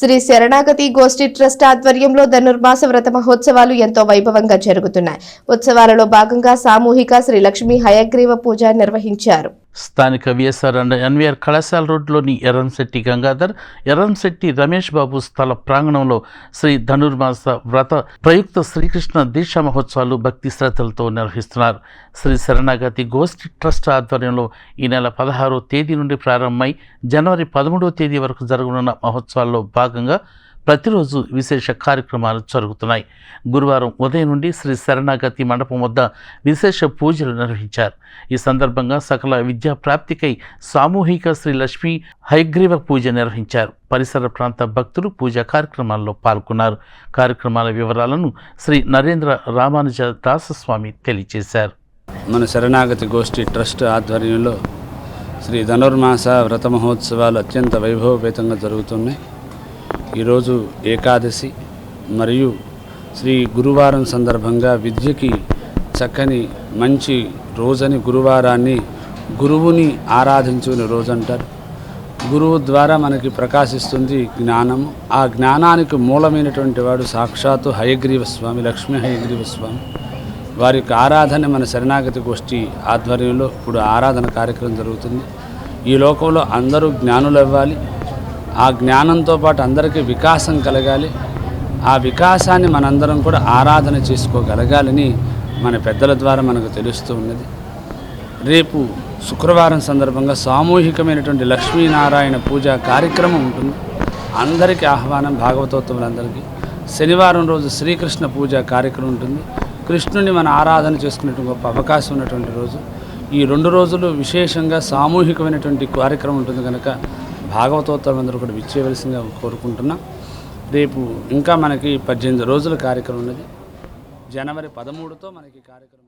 శ్రీ శరణాగతి గోష్ఠి ట్రస్ట్ ఆధ్వర్యంలో ధనుర్మాస వ్రత మహోత్సవాలు ఎంతో వైభవంగా జరుగుతున్నాయి. ఉత్సవాలలో భాగంగా సామూహిక శ్రీ లక్ష్మీ హయగ్రీవ పూజ నిర్వహించారు. స్థానిక విఎస్ఆర్ అండ్ ఎన్వీఆర్ కళాశాల రోడ్లోని ఎర్రంశెట్టి గంగాధర్, ఎర్రంశెట్టి రమేష్ బాబు స్థల ప్రాంగణంలో శ్రీ ధనుర్మాస వ్రత ప్రయుక్త శ్రీకృష్ణ దీక్షా మహోత్సవాలు భక్తి శ్రద్ధలతో నిర్వహిస్తున్నారు. శ్రీ శరణాగతి గోష్ఠి ట్రస్ట్ ఆధ్వర్యంలో ఈ నెల 16వ తేదీ నుండి ప్రారంభమై జనవరి 13వ తేదీ వరకు జరగనున్న మహోత్సవాల్లో భాగంగా ప్రతిరోజు విశేష కార్యక్రమాలు జరుగుతున్నాయి. గురువారం ఉదయం నుండి శ్రీ శరణాగతి మండపం వద్ద విశేష పూజలు నిర్వహించారు. ఈ సందర్భంగా సకల విద్యా ప్రాప్తికై సామూహిక శ్రీ లక్ష్మీ హయగ్రీవ పూజ నిర్వహించారు. పరిసర ప్రాంత భక్తులు పూజా కార్యక్రమాల్లో పాల్గొన్నారు. కార్యక్రమాల వివరాలను శ్రీ నరేంద్ర రామానుజ దాసస్వామి తెలియజేశారు. మన శరణాగతి గోష్ఠి ట్రస్ట్ ఆధ్వర్యంలో శ్రీ ధనుర్మాస వ్రత మహోత్సవాలు అత్యంత వైభవపేతంగా జరుగుతున్నాయి. ఈరోజు ఏకాదశి మరియు శ్రీ గురువారం సందర్భంగా విద్యకి చక్కని మంచి రోజని గురువారాన్ని గురువుని ఆరాధించుకునే రోజు అంటారు. గురువు ద్వారా మనకి ప్రకాశిస్తుంది జ్ఞానము. ఆ జ్ఞానానికి మూలమైనటువంటి వాడు సాక్షాత్తు హయగ్రీవ స్వామి, లక్ష్మీ హయగ్రీవ స్వామి. వారి యొక్క ఆరాధన మన శరణాగతి గోష్ఠి ఆధ్వర్యంలో ఇప్పుడు ఆరాధన కార్యక్రమం జరుగుతుంది. ఈ లోకంలో అందరూ జ్ఞానులు అవ్వాలి. ఆ జ్ఞానంతో పాటు అందరికీ వికాసం కలగాలి. ఆ వికాసాన్ని మనందరం కూడా ఆరాధన చేసుకోగలగాలని మన పెద్దల ద్వారా మనకు తెలుస్తూ ఉన్నది. రేపు శుక్రవారం సందర్భంగా సామూహికమైనటువంటి లక్ష్మీనారాయణ పూజా కార్యక్రమం ఉంటుంది. అందరికీ ఆహ్వానం, భాగవతోత్తములందరికీ. శనివారం రోజు శ్రీకృష్ణ పూజా కార్యక్రమం ఉంటుంది. కృష్ణుని మన ఆరాధన చేసుకునేటువంటి గొప్ప అవకాశం ఉన్నటువంటి రోజు. ఈ 2 రోజులు విశేషంగా సామూహికమైనటువంటి కార్యక్రమం ఉంటుంది కనుక భాగవతోత్తరులందరూ కూడా విచ్చేయవలసిందిగా కోరుకుంటున్నాం. రేపు ఇంకా మనకి 18 రోజుల కార్యక్రమం ఉన్నది. జనవరి 13తో మనకి కార్యక్రమం